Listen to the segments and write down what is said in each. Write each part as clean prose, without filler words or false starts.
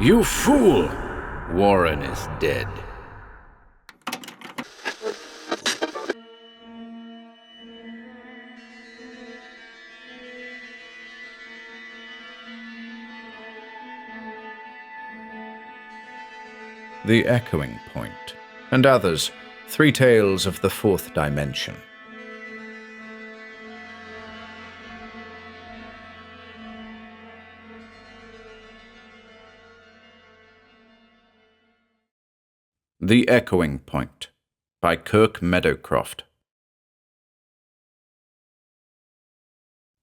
You fool! Warren is dead. The Echoing Point, and others, 3 Tales of the Fourth Dimension. The Echoing Point, by Kirk Meadowcroft.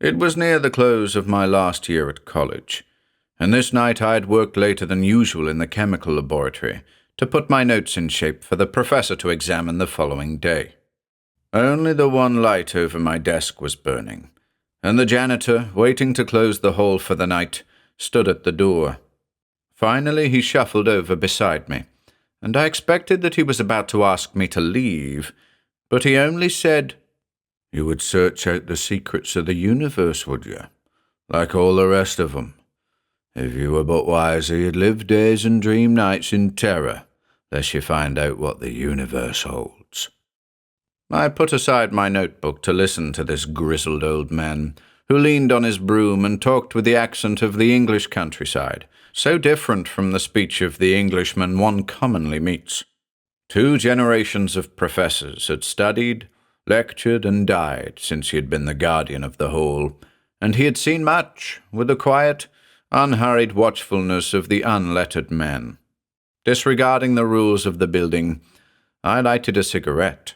It was near the close of my last year at college, and this night I had worked later than usual in the chemical laboratory to put my notes in shape for the professor to examine the following day. Only the one light over my desk was burning, and the janitor, waiting to close the hall for the night, stood at the door. Finally he shuffled over beside me, and I expected that he was about to ask me to leave, but he only said, "You would search out the secrets of the universe, would you? Like all the rest of them. If you were but wiser, you'd live days and dream nights in terror, lest you find out what the universe holds." I put aside my notebook to listen to this grizzled old man, who leaned on his broom and talked with the accent of the English countryside, so different from the speech of the Englishman one commonly meets. 2 generations of professors had studied, lectured, and died since he had been the guardian of the whole, and he had seen much with the quiet, unhurried watchfulness of the unlettered man. Disregarding the rules of the building, I lighted a cigarette.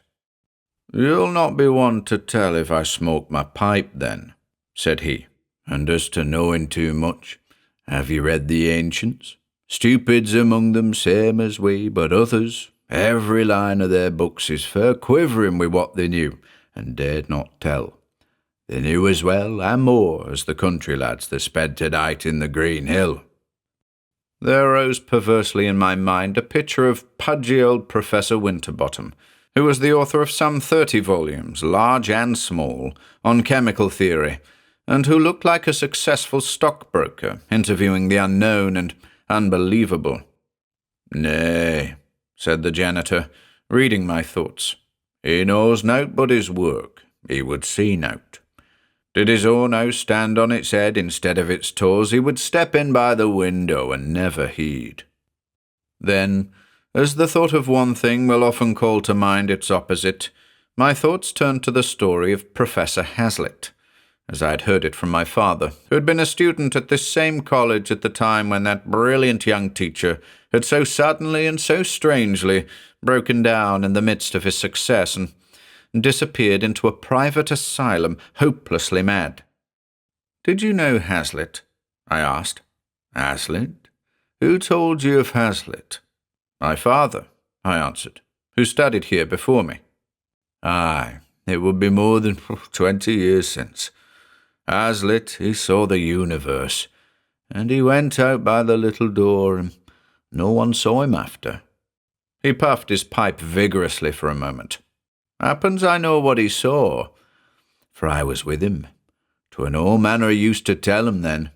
"You'll not be one to tell if I smoke my pipe, then," said he. "And as to knowing too much, have you read the ancients? Stupids among them, same as we, but others, every line of their books is fair quivering with what they knew, and dared not tell. They knew as well, and more, as the country lads that sped to-night in the Green Hill." There arose perversely in my mind a picture of pudgy old Professor Winterbottom, who was the author of some 30 volumes, large and small, on chemical theory, and who looked like a successful stockbroker interviewing the unknown and unbelievable. "Nay," said the janitor, reading my thoughts. "He knows nought but his work. He would see nought. Did his own house stand on its head instead of its toes, he would step in by the window and never heed." Then, as the thought of one thing will often call to mind its opposite, my thoughts turned to the story of Professor Hazlitt, as I had heard it from my father, who had been a student at this same college at the time when that brilliant young teacher had so suddenly and so strangely broken down in the midst of his success and disappeared into a private asylum, hopelessly mad. "Did you know Hazlitt?" I asked. "Hazlitt? Who told you of Hazlitt?" "My father," I answered, "who studied here before me." "Aye, it would be more than 20 years since. Hazlitt, he saw the universe, and he went out by the little door, and no one saw him after." He puffed his pipe vigorously for a moment. "Happens I know what he saw, for I was with him. 'Twere no manner of use to tell him then.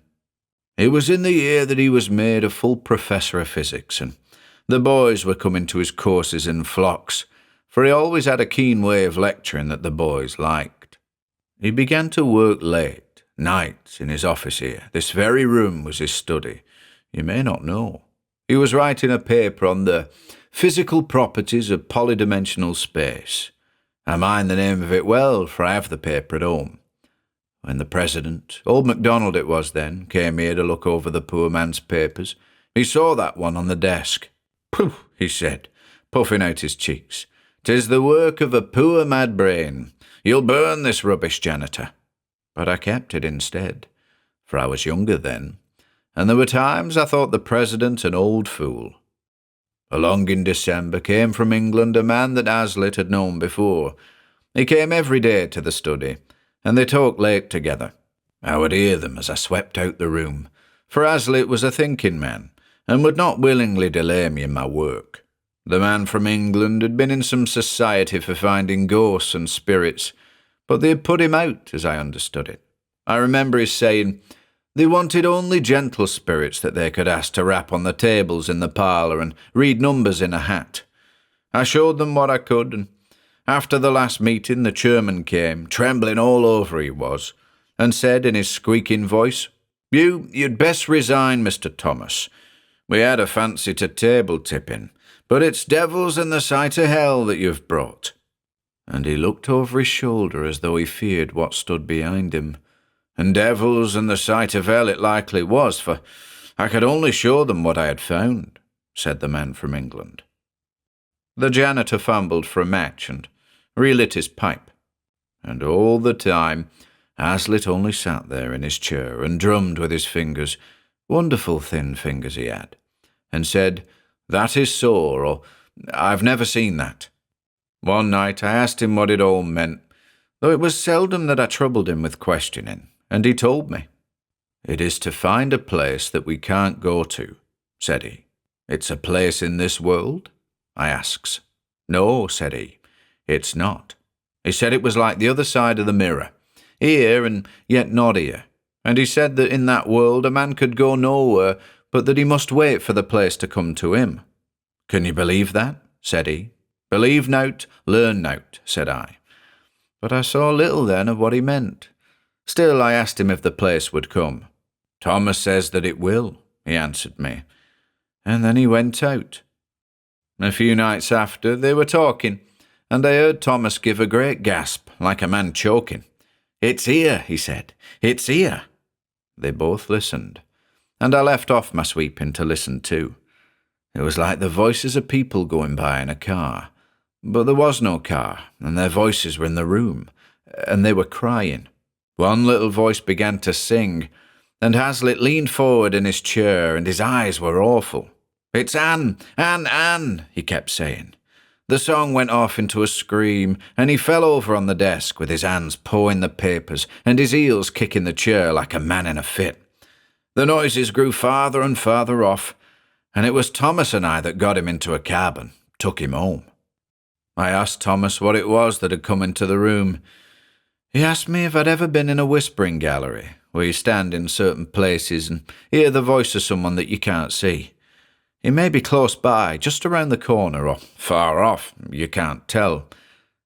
It was in the year that he was made a full professor of physics, and the boys were coming to his courses in flocks, for he always had a keen way of lecturing that the boys liked. He began to work late, nights, in his office here. This very room was his study. You may not know. He was writing a paper on the physical properties of polydimensional space. I mind the name of it well, for I have the paper at home. When the president, old MacDonald it was then, came here to look over the poor man's papers, he saw that one on the desk. 'Pooh,' he said, puffing out his cheeks. ''Tis the work of a poor mad brain. You'll burn this rubbish, janitor.' But I kept it instead, for I was younger then, and there were times I thought the president an old fool. Along in December came from England a man that Hazlitt had known before. He came every day to the study, and they talked late together. I would hear them as I swept out the room, for Hazlitt was a thinking man, and would not willingly delay me in my work. The man from England had been in some society for finding ghosts and spirits, but they had put him out, as I understood it. I remember his saying, They wanted only gentle spirits that they could ask to rap on the tables in the parlour and read numbers in a hat. I showed them what I could, and after the last meeting the chairman came, trembling all over he was, and said in his squeaking voice, You'd best resign, Mr. Thomas. We had a fancy to table tipping, but it's devils and the sight of hell that you've brought. And he looked over his shoulder as though he feared what stood behind him. And devils and the sight of hell it likely was, for I could only show them what I had found, said the man from England. The janitor fumbled for a match and relit his pipe. And all the time, Hazlitt only sat there in his chair and drummed with his fingers, wonderful thin fingers he had, and said, That is so, or I've never seen that. One night I asked him what it all meant, though it was seldom that I troubled him with questioning, and he told me. It is to find a place that we can't go to, said he. It's a place in this world? I asks. No, said he, it's not. He said it was like the other side of the mirror, here and yet not here, and he said that in that world a man could go nowhere, but that he must wait for the place to come to him. Can you believe that? Said he. Believe nowt, learn nowt, said I. But I saw little then of what he meant. Still I asked him if the place would come. Thomas says that it will, he answered me, and then he went out. A few nights after they were talking, and I heard Thomas give a great gasp, like a man choking. It's here, he said, it's here. They both listened, and I left off my sweeping to listen too. It was like the voices of people going by in a car, but there was no car, and their voices were in the room, and they were crying. One little voice began to sing, and Hazlitt leaned forward in his chair, and his eyes were awful. It's Anne, Anne, Anne, he kept saying. The song went off into a scream, and he fell over on the desk with his hands pawing the papers and his heels kicking the chair like a man in a fit. The noises grew farther and farther off, and it was Thomas and I that got him into a cab and took him home. I asked Thomas what it was that had come into the room. He asked me if I'd ever been in a whispering gallery, where you stand in certain places and hear the voice of someone that you can't see. He may be close by, just around the corner, or far off, you can't tell.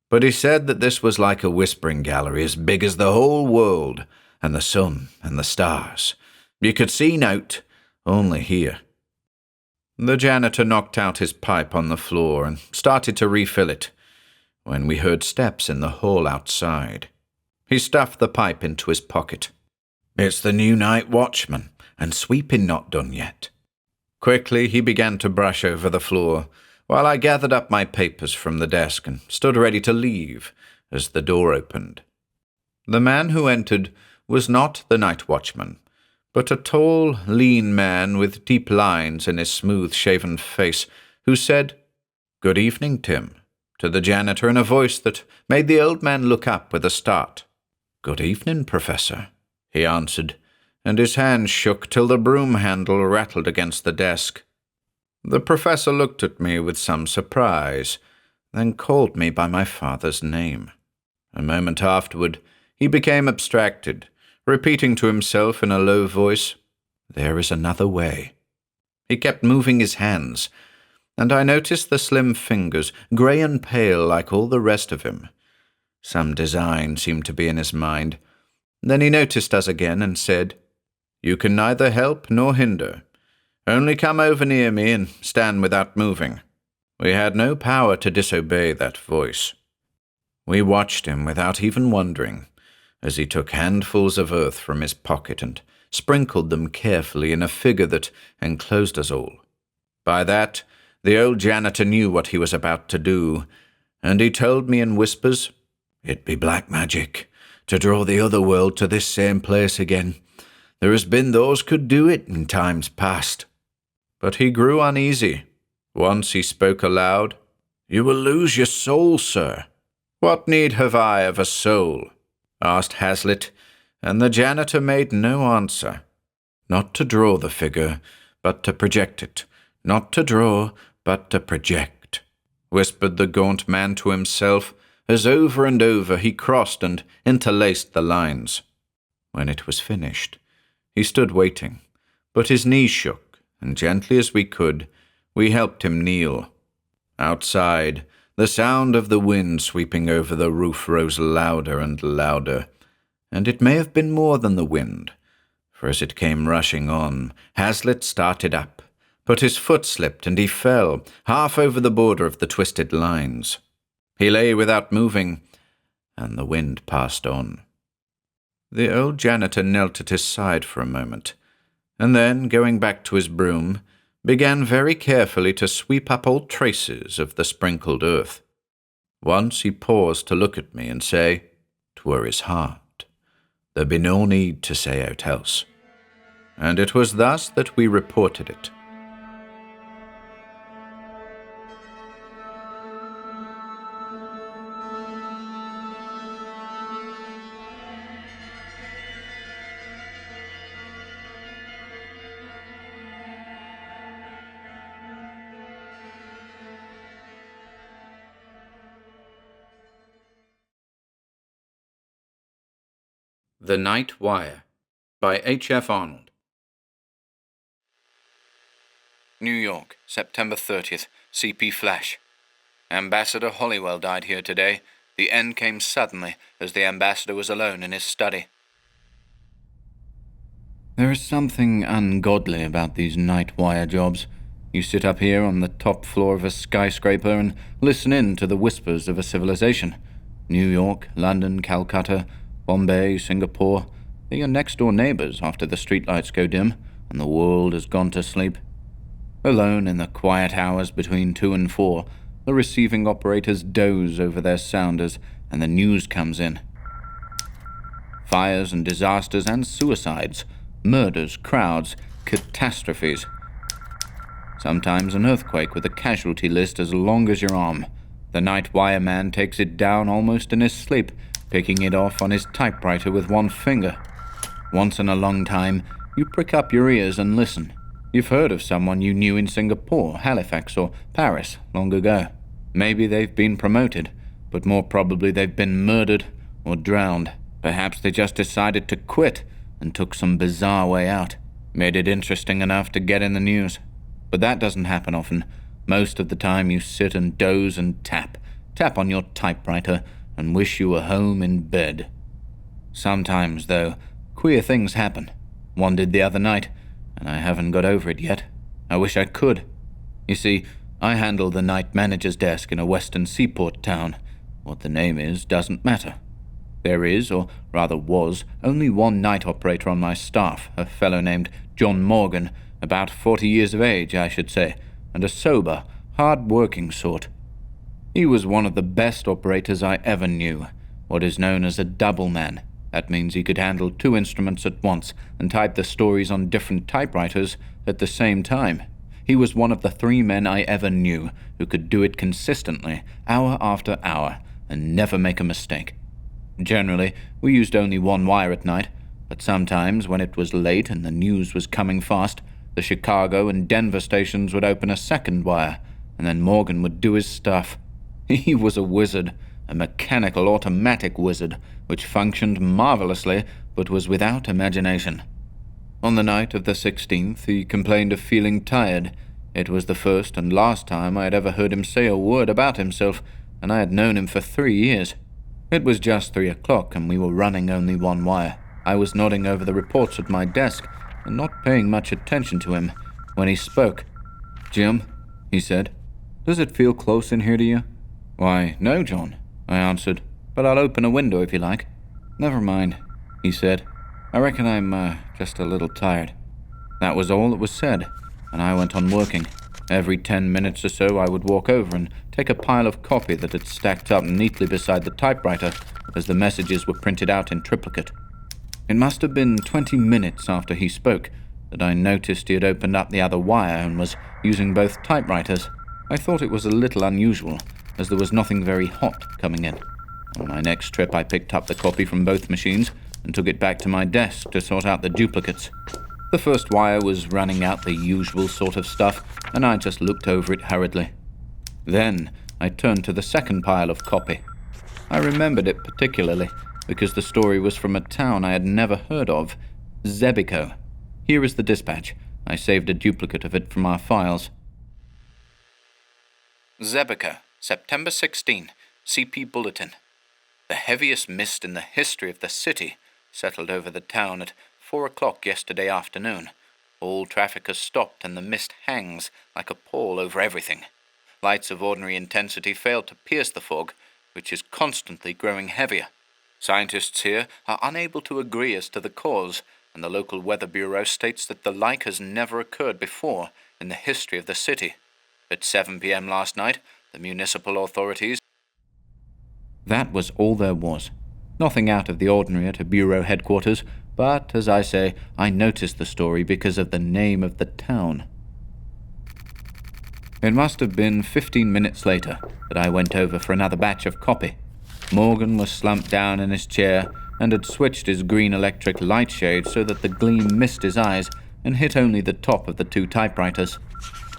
But he said that this was like a whispering gallery as big as the whole world, and the sun and the stars. You could see nowt, only hear. The janitor knocked out his pipe on the floor and started to refill it, when we heard steps in the hall outside. He stuffed the pipe into his pocket. It's the new night watchman, and sweeping not done yet. Quickly he began to brush over the floor, while I gathered up my papers from the desk and stood ready to leave as the door opened. The man who entered was not the night watchman, but a tall, lean man with deep lines in his smooth-shaven face, who said, "Good evening, Tim," to the janitor in a voice that made the old man look up with a start. "Good evening, Professor," he answered, and his hand shook till the broom handle rattled against the desk. The professor looked at me with some surprise, then called me by my father's name. A moment afterward, he became abstracted, repeating to himself in a low voice, "There is another way." He kept moving his hands, and I noticed the slim fingers, grey and pale like all the rest of him. Some design seemed to be in his mind. Then he noticed us again and said, "You can neither help nor hinder. Only come over near me and stand without moving." We had no power to disobey that voice. We watched him without even wondering, as he took handfuls of earth from his pocket and sprinkled them carefully in a figure that enclosed us all. By that, the old janitor knew what he was about to do, and he told me in whispers, "It be black magic, to draw the other world to this same place again. There has been those could do it in times past." But he grew uneasy. Once he spoke aloud, "You will lose your soul, sir." "What need have I of a soul?" asked Hazlitt, and the janitor made no answer. "Not to draw the figure, but to project it. Not to draw, but to project," whispered the gaunt man to himself, as over and over he crossed and interlaced the lines. When it was finished, He stood waiting, but his knees shook, and gently as we could, we helped him kneel. Outside, the sound of the wind sweeping over the roof rose louder and louder, and it may have been more than the wind, for as it came rushing on, Hazlitt started up, but his foot slipped and he fell, half over the border of the twisted lines. He lay without moving, and the wind passed on. The old janitor knelt at his side for a moment, and then, going back to his broom, began very carefully to sweep up old traces of the sprinkled earth. Once he paused to look at me and say, "'Twere his heart. There be no need to say aught else." And it was thus that we reported it. The Night Wire by H.F. Arnold. New York, September 30th, CP Flash. Ambassador Hollywell died here today. The end came suddenly, as the ambassador was alone in his study. There is something ungodly about these night wire jobs. You sit up here on the top floor of a skyscraper and listen in to the whispers of a civilization. New York, London, Calcutta, Bombay, Singapore, they're your next-door neighbors after the streetlights go dim and the world has gone to sleep. Alone in the quiet hours between 2 and 4, the receiving operators doze over their sounders and the news comes in. Fires and disasters and suicides, murders, crowds, catastrophes. Sometimes an earthquake with a casualty list as long as your arm. The night wire man takes it down almost in his sleep, picking it off on his typewriter with one finger. Once in a long time, you prick up your ears and listen. You've heard of someone you knew in Singapore, Halifax, or Paris long ago. Maybe they've been promoted, but more probably they've been murdered or drowned. Perhaps they just decided to quit and took some bizarre way out. Made it interesting enough to get in the news. But that doesn't happen often. Most of the time you sit and doze and tap on your typewriter, and wish you were home in bed. Sometimes, though, queer things happen. One did the other night, and I haven't got over it yet. I wish I could. You see, I handle the night manager's desk in a western seaport town. What the name is doesn't matter. There is, or rather was, only one night operator on my staff, a fellow named John Morgan, about 40 years of age, I should say, and a sober, hard-working sort. He was one of the best operators I ever knew, what is known as a double man. That means he could handle 2 instruments at once and type the stories on different typewriters at the same time. He was one of the 3 men I ever knew who could do it consistently, hour after hour, and never make a mistake. Generally, we used only one wire at night, but sometimes when it was late and the news was coming fast, the Chicago and Denver stations would open a second wire, and then Morgan would do his stuff. He was a wizard, a mechanical automatic wizard, which functioned marvelously, but was without imagination. On the night of the 16th, he complained of feeling tired. It was the first and last time I had ever heard him say a word about himself, and I had known him for 3 years. It was just 3 o'clock, and we were running only one wire. I was nodding over the reports at my desk, and not paying much attention to him, when he spoke. "Jim," he said, "does it feel close in here to you?" "Why, no, John," I answered, "but I'll open a window if you like." "Never mind," he said. "I reckon I'm just a little tired." That was all that was said, and I went on working. Every 10 minutes or so I would walk over and take a pile of copy that had stacked up neatly beside the typewriter as the messages were printed out in triplicate. It must have been 20 minutes after he spoke that I noticed he had opened up the other wire and was using both typewriters. I thought it was a little unusual, as there was nothing very hot coming in. On my next trip I picked up the copy from both machines and took it back to my desk to sort out the duplicates. The first wire was running out the usual sort of stuff, and I just looked over it hurriedly. Then I turned to the second pile of copy. I remembered it particularly because the story was from a town I had never heard of, Xebico. Here is the dispatch. I saved a duplicate of it from our files. Xebico, September 16, CP Bulletin. The heaviest mist in the history of the city settled over the town at 4 o'clock yesterday afternoon. All traffic has stopped and the mist hangs like a pall over everything. Lights of ordinary intensity fail to pierce the fog, which is constantly growing heavier. Scientists here are unable to agree as to the cause, and the local weather bureau states that the like has never occurred before in the history of the city. At 7 p.m. last night, the municipal authorities... That was all there was. Nothing out of the ordinary at a bureau headquarters, but, as I say, I noticed the story because of the name of the town. It must have been 15 minutes later that I went over for another batch of copy. Morgan was slumped down in his chair and had switched his green electric light shade so that the gleam missed his eyes and hit only the top of the two typewriters.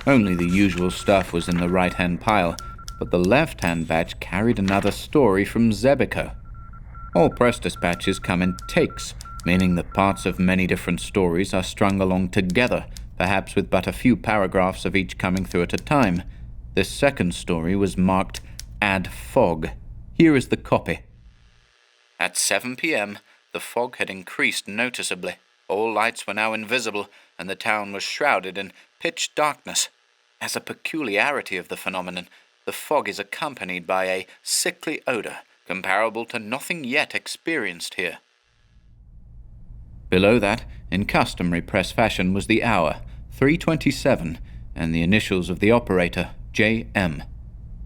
Only the usual stuff was in the right-hand pile, but the left-hand batch carried another story from Xebico. All press dispatches come in takes, meaning that parts of many different stories are strung along together, perhaps with but a few paragraphs of each coming through at a time. This second story was marked Add Fog. Here is the copy. At 7 p.m., the fog had increased noticeably. All lights were now invisible, and the town was shrouded in pitch darkness. As a peculiarity of the phenomenon, the fog is accompanied by a sickly odor comparable to nothing yet experienced here. Below that, in customary press fashion, was the hour, 3:27, and the initials of the operator, J.M.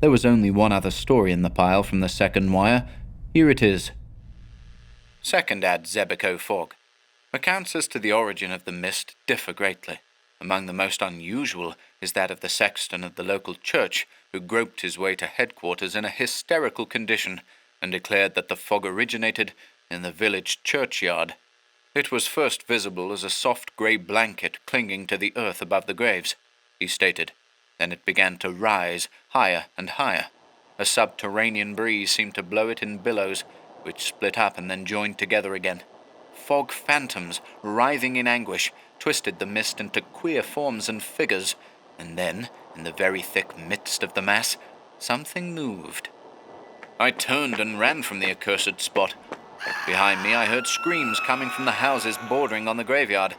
There was only one other story in the pile from the second wire. Here it is. Second Ad Xebico Fog. Accounts as to the origin of the mist differ greatly. Among the most unusual is that of the sexton of the local church, who groped his way to headquarters in a hysterical condition and declared that the fog originated in the village churchyard. It was first visible as a soft grey blanket clinging to the earth above the graves, he stated. Then it began to rise higher and higher. A subterranean breeze seemed to blow it in billows, which split up and then joined together again. Fog phantoms, writhing in anguish, twisted the mist into queer forms and figures, and then, in the very thick midst of the mass, something moved. I turned and ran from the accursed spot. Behind me I heard screams coming from the houses bordering on the graveyard.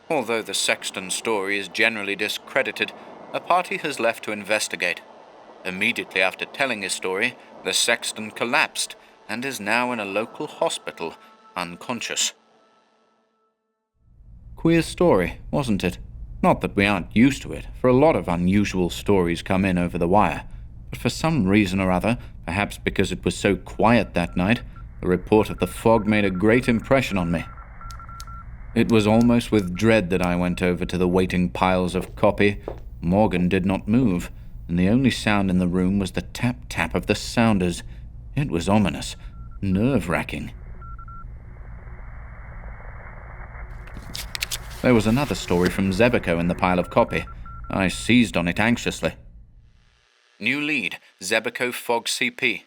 Although the sexton's story is generally discredited, a party has left to investigate. Immediately after telling his story, the sexton collapsed and is now in a local hospital, unconscious. Queer story, wasn't it? Not that we aren't used to it, for a lot of unusual stories come in over the wire. But for some reason or other, perhaps because it was so quiet that night, the report of the fog made a great impression on me. It was almost with dread that I went over to the waiting piles of copy. Morgan did not move, and the only sound in the room was the tap-tap of the sounders. It was ominous, nerve-wracking. There was another story from Xebico in the pile of copy. I seized on it anxiously. New lead, Xebico Fog CP.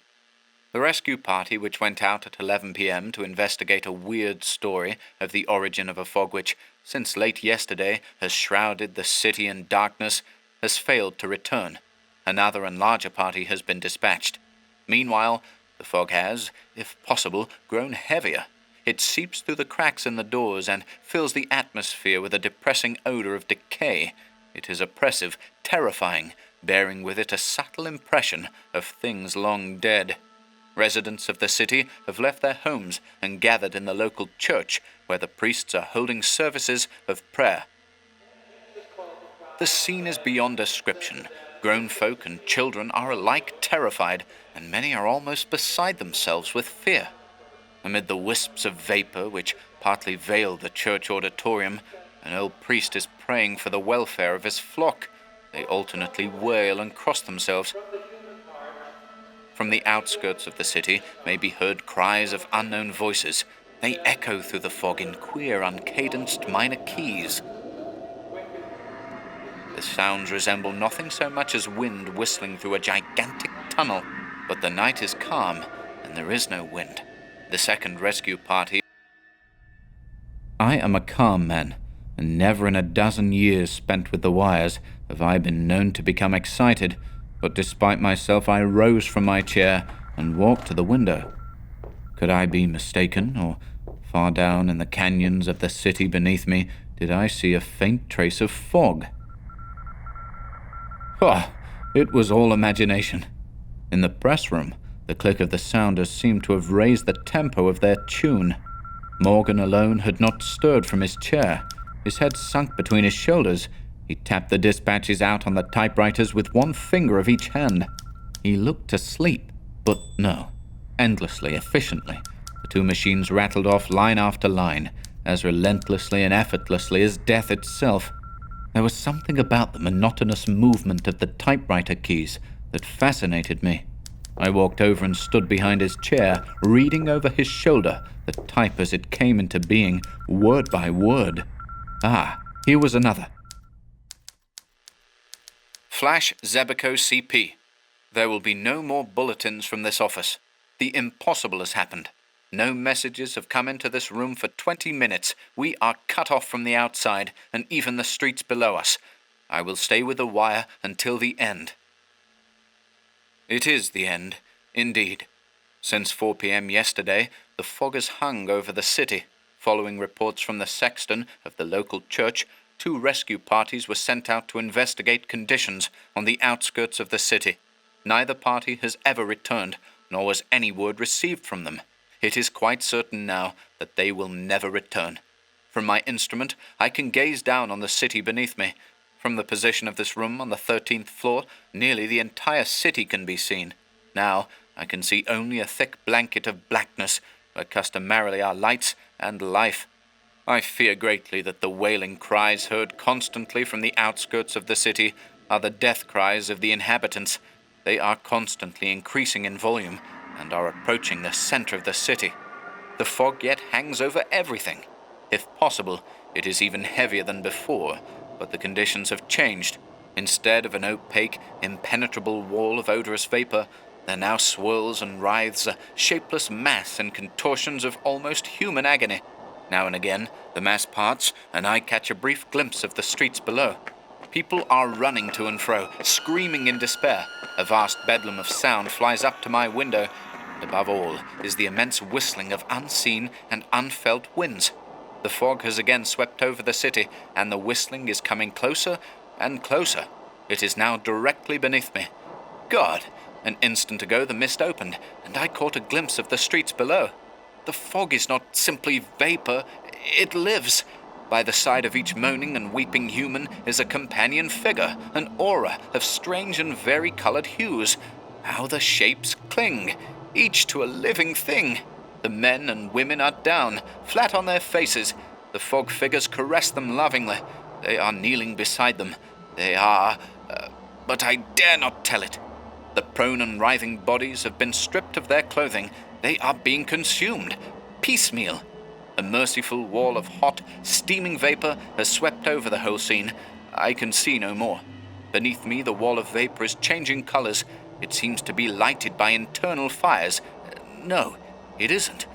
The rescue party, which went out at 11 p.m. to investigate a weird story of the origin of a fog which, since late yesterday, has shrouded the city in darkness, has failed to return. Another and larger party has been dispatched. Meanwhile, the fog has, if possible, grown heavier. It seeps through the cracks in the doors and fills the atmosphere with a depressing odor of decay. It is oppressive, terrifying, bearing with it a subtle impression of things long dead. Residents of the city have left their homes and gathered in the local church, where the priests are holding services of prayer. The scene is beyond description. Grown folk and children are alike terrified, and many are almost beside themselves with fear. Amid the wisps of vapor which partly veil the church auditorium, an old priest is praying for the welfare of his flock. They alternately wail and cross themselves. From the outskirts of the city may be heard cries of unknown voices. They echo through the fog in queer, uncadenced minor keys. The sounds resemble nothing so much as wind whistling through a gigantic tunnel, but the night is calm, and there is no wind. The second rescue party... I am a calm man, and never in a dozen years spent with the wires have I been known to become excited, but despite myself I rose from my chair and walked to the window. Could I be mistaken, or far down in the canyons of the city beneath me did I see a faint trace of fog? It was all imagination. In the press room, the click of the sounders seemed to have raised the tempo of their tune. Morgan alone had not stirred from his chair, his head sunk between his shoulders. He tapped the dispatches out on the typewriters with one finger of each hand. He looked to sleep, but no. Endlessly, efficiently, the two machines rattled off line after line, as relentlessly and effortlessly as death itself. There was something about the monotonous movement of the typewriter keys that fascinated me. I walked over and stood behind his chair, reading over his shoulder the type as it came into being, word by word. Here was another. Flash Xebico CP. There will be no more bulletins from this office. The impossible has happened. No messages have come into this room for 20 minutes. We are cut off from the outside and even the streets below us. I will stay with the wire until the end. It is the end, indeed. Since 4 p.m. yesterday, the fog has hung over the city. Following reports from the sexton of the local church, 2 rescue parties were sent out to investigate conditions on the outskirts of the city. Neither party has ever returned, nor was any word received from them. It is quite certain now that they will never return. From my instrument, I can gaze down on the city beneath me. From the position of this room on the 13th floor, nearly the entire city can be seen. Now, I can see only a thick blanket of blackness, where customarily are lights and life. I fear greatly that the wailing cries heard constantly from the outskirts of the city are the death cries of the inhabitants. They are constantly increasing in volume, and are approaching the center of the city. The fog yet hangs over everything. If possible, it is even heavier than before, but the conditions have changed. Instead of an opaque, impenetrable wall of odorous vapor, there now swirls and writhes a shapeless mass in contortions of almost human agony. Now and again, the mass parts, and I catch a brief glimpse of the streets below. People are running to and fro, screaming in despair. A vast bedlam of sound flies up to my window, and above all is the immense whistling of unseen and unfelt winds. The fog has again swept over the city, and the whistling is coming closer and closer. It is now directly beneath me. God! An instant ago the mist opened, and I caught a glimpse of the streets below. The fog is not simply vapor, it lives. By the side of each moaning and weeping human is a companion figure, an aura of strange and vari-colored hues. How the shapes cling, each to a living thing. The men and women are down, flat on their faces. The fog figures caress them lovingly. They are kneeling beside them. They are... but I dare not tell it. The prone and writhing bodies have been stripped of their clothing. They are being consumed, piecemeal. A merciful wall of hot, steaming vapor has swept over the whole scene. I can see no more. Beneath me, the wall of vapor is changing colors. It seems to be lighted by internal fires. No, it isn't.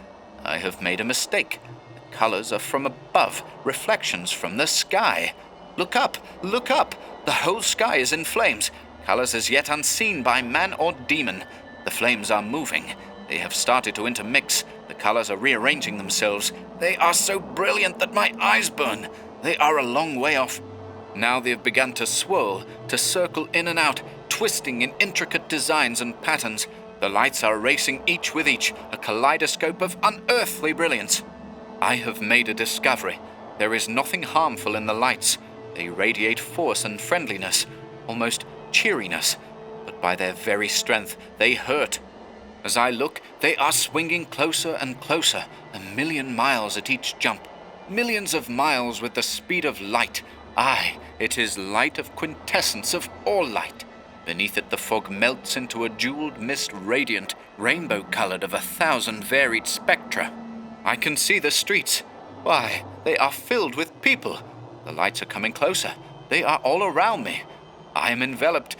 I have made a mistake. The colors are from above, reflections from the sky. Look up, look up. The whole sky is in flames, colors as yet unseen by man or demon. The flames are moving. They have started to intermix. The colors are rearranging themselves. They are so brilliant that my eyes burn. They are a long way off. Now they have begun to swirl, to circle in and out, twisting in intricate designs and patterns. The lights are racing each with each, a kaleidoscope of unearthly brilliance. I have made a discovery. There is nothing harmful in the lights. They radiate force and friendliness, almost cheeriness, but by their very strength, they hurt. As I look, they are swinging closer and closer, 1,000,000 miles at each jump. Millions of miles with the speed of light. Aye, it is light of quintessence of all light. Beneath it the fog melts into a jeweled mist radiant, rainbow-colored of 1,000 varied spectra. I can see the streets. Why, they are filled with people. The lights are coming closer. They are all around me. I am enveloped.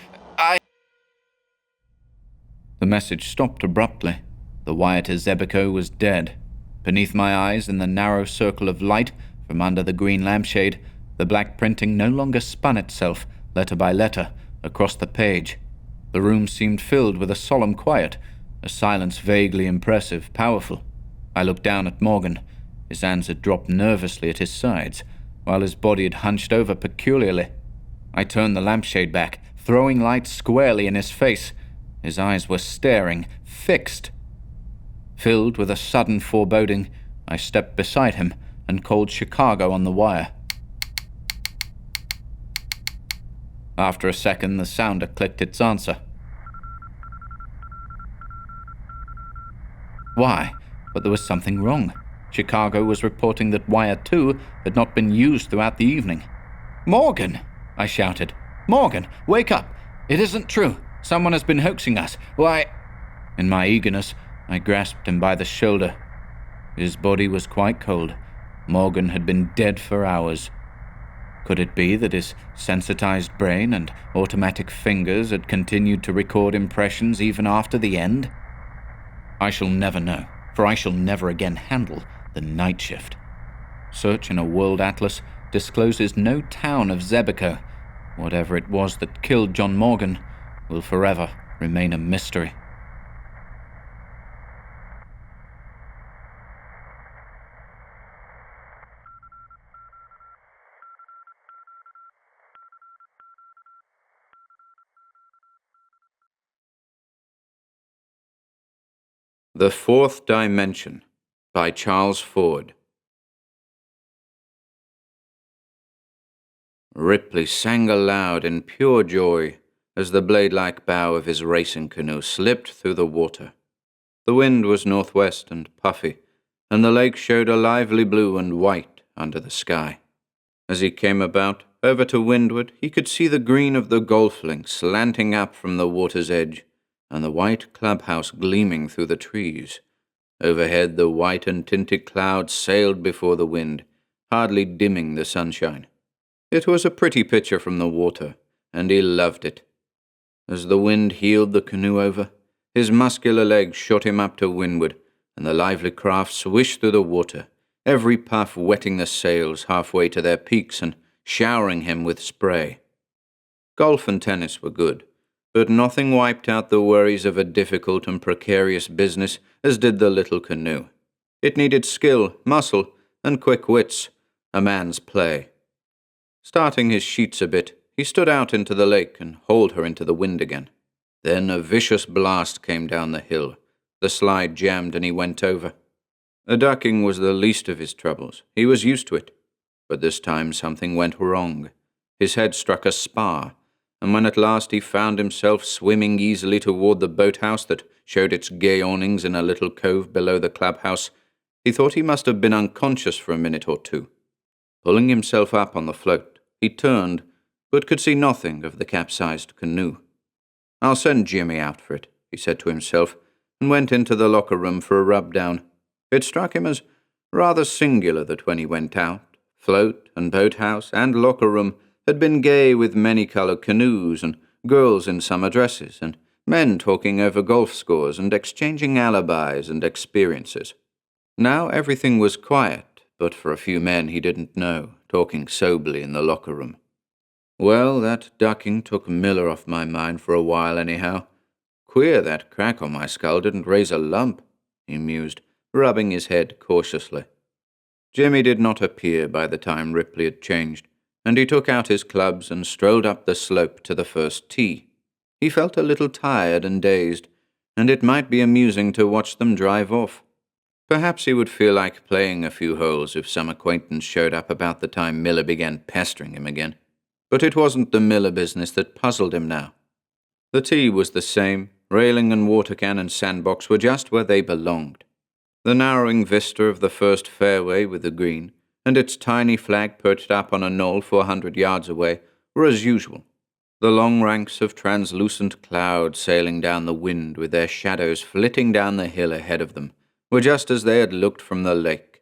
The message stopped abruptly. The wire to Xebico was dead. Beneath my eyes, in the narrow circle of light from under the green lampshade, The black printing no longer spun itself, letter by letter, across the page. The room seemed filled with a solemn quiet, a silence vaguely impressive, powerful. I looked down at Morgan. His hands had dropped nervously at his sides, while his body had hunched over peculiarly. I turned the lampshade back, throwing light squarely in his face. His eyes were staring, fixed. Filled with a sudden foreboding, I stepped beside him and called Chicago on the wire. After a second, the sounder clicked its answer. Why? But there was something wrong. Chicago was reporting that Wire 2 had not been used throughout the evening. "Morgan!" I shouted. "Morgan, wake up! It isn't true! Someone has been hoaxing us! Why—" In my eagerness, I grasped him by the shoulder. His body was quite cold. Morgan had been dead for hours. Could it be that his sensitized brain and automatic fingers had continued to record impressions even after the end? I shall never know, for I shall never again handle the night shift. Search in a world atlas discloses no town of Xebico. Whatever it was that killed John Morgan will forever remain a mystery. The Fourth Dimension by Charles Ford. Ripley sang aloud in pure joy as the blade-like bow of his racing canoe slipped through the water. The wind was northwest and puffy, and the lake showed a lively blue and white under the sky. As he came about, over to windward, he could see the green of the golf links slanting up from the water's edge, and the white clubhouse gleaming through the trees. Overhead, the white and tinted clouds sailed before the wind, hardly dimming the sunshine. It was a pretty picture from the water, and he loved it. As the wind heeled the canoe over, his muscular legs shot him up to windward, and the lively craft swished through the water, every puff wetting the sails halfway to their peaks and showering him with spray. Golf and tennis were good, but nothing wiped out the worries of a difficult and precarious business as did the little canoe. It needed skill, muscle, and quick wits, a man's play. Starting his sheets a bit, he stood out into the lake and hauled her into the wind again. Then a vicious blast came down the hill. The slide jammed and he went over. The ducking was the least of his troubles. He was used to it. But this time something went wrong. His head struck a spar, and when at last he found himself swimming easily toward the boathouse that showed its gay awnings in a little cove below the clubhouse, he thought he must have been unconscious for a minute or two. Pulling himself up on the float, he turned, but could see nothing of the capsized canoe. "I'll send Jimmy out for it," he said to himself, and went into the locker room for a rub-down. It struck him as rather singular that when he went out, float and boathouse and locker room had been gay with many-colored canoes and girls in summer dresses and men talking over golf scores and exchanging alibis and experiences. Now everything was quiet, but for a few men he didn't know, talking soberly in the locker room. "Well, that ducking took Miller off my mind for a while anyhow. Queer that crack on my skull didn't raise a lump," he mused, rubbing his head cautiously. Jimmy did not appear by the time Ripley had changed, and he took out his clubs and strolled up the slope to the first tee. He felt a little tired and dazed, and it might be amusing to watch them drive off. Perhaps he would feel like playing a few holes if some acquaintance showed up about the time Miller began pestering him again. But it wasn't the Miller business that puzzled him now. The tee was the same. Railing and water can and sandbox were just where they belonged. The narrowing vista of the first fairway with the green, and its tiny flag perched up on a knoll 400 yards away, were as usual. The long ranks of translucent clouds sailing down the wind with their shadows flitting down the hill ahead of them were just as they had looked from the lake.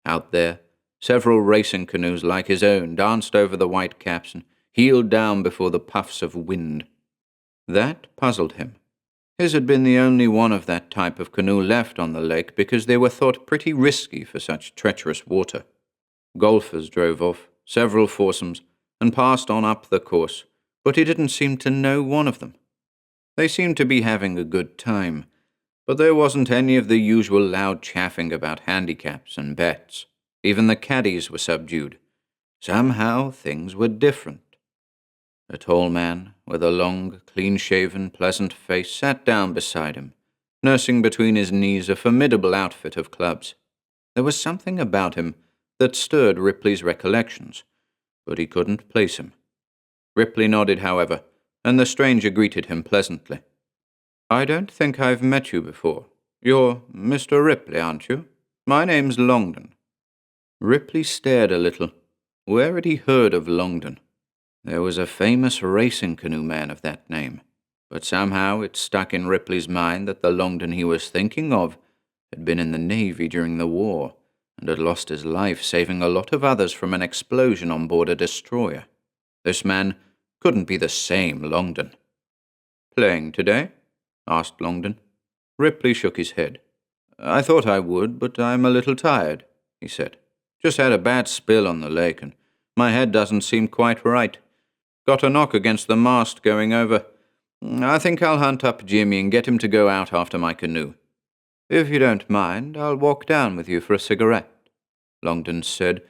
Out there, several racing canoes like his own danced over the white caps and heeled down before the puffs of wind. That puzzled him. His had been the only one of that type of canoe left on the lake because they were thought pretty risky for such treacherous water. Golfers drove off, several foursomes, and passed on up the course, but he didn't seem to know one of them. They seemed to be having a good time, but there wasn't any of the usual loud chaffing about handicaps and bets. Even the caddies were subdued. Somehow things were different. A tall man, with a long, clean-shaven, pleasant face, sat down beside him, nursing between his knees a formidable outfit of clubs. There was something about him that stirred Ripley's recollections, but he couldn't place him. Ripley nodded, however, and the stranger greeted him pleasantly. "I don't think I've met you before. You're Mr. Ripley, aren't you? My name's Longdon." Ripley stared a little. Where had he heard of Longdon? There was a famous racing canoe man of that name, but somehow it stuck in Ripley's mind that the Longdon he was thinking of had been in the Navy during the war and had lost his life saving a lot of others from an explosion on board a destroyer. This man couldn't be the same Longdon. "Playing today?" asked Longdon. Ripley shook his head. "I thought I would, but I'm a little tired," he said. "Just had a bad spill on the lake, and my head doesn't seem quite right. Got a knock against the mast going over. I think I'll hunt up Jimmy and get him to go out after my canoe. If you don't mind, I'll walk down with you for a cigarette," Longdon said,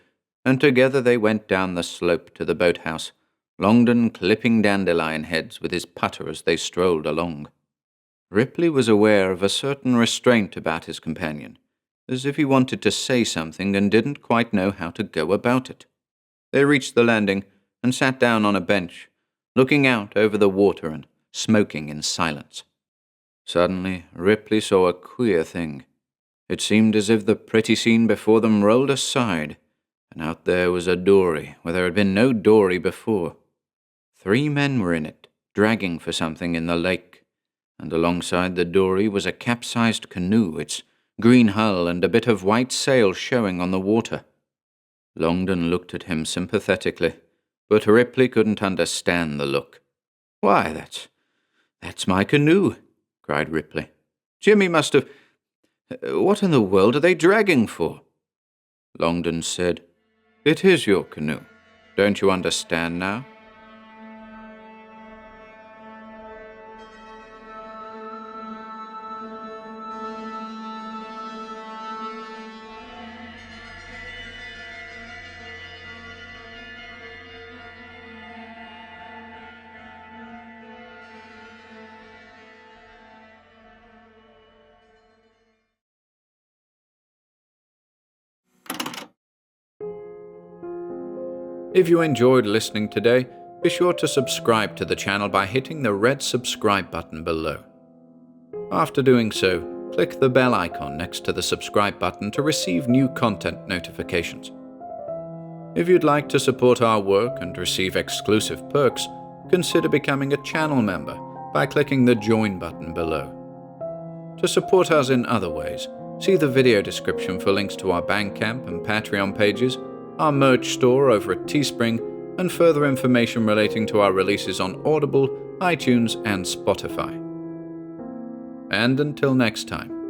and together they went down the slope to the boathouse, Longdon clipping dandelion heads with his putter as they strolled along. Ripley was aware of a certain restraint about his companion, as if he wanted to say something and didn't quite know how to go about it. They reached the landing and sat down on a bench, looking out over the water and smoking in silence. Suddenly, Ripley saw a queer thing. It seemed as if the pretty scene before them rolled aside, and out there was a dory where there had been no dory before. 3 men were in it, dragging for something in the lake, and alongside the dory was a capsized canoe, its green hull and a bit of white sail showing on the water. Longdon looked at him sympathetically, but Ripley couldn't understand the look. "Why, that's my canoe," cried Ripley. "Jimmy must have... What in the world are they dragging for?" Longdon said, "It is your canoe. Don't you understand now?" If you enjoyed listening today, be sure to subscribe to the channel by hitting the red subscribe button below. After doing so, click the bell icon next to the subscribe button to receive new content notifications. If you'd like to support our work and receive exclusive perks, consider becoming a channel member by clicking the join button below. To support us in other ways, see the video description for links to our Bandcamp and Patreon pages, our merch store over at Teespring, and further information relating to our releases on Audible, iTunes, and Spotify. And until next time.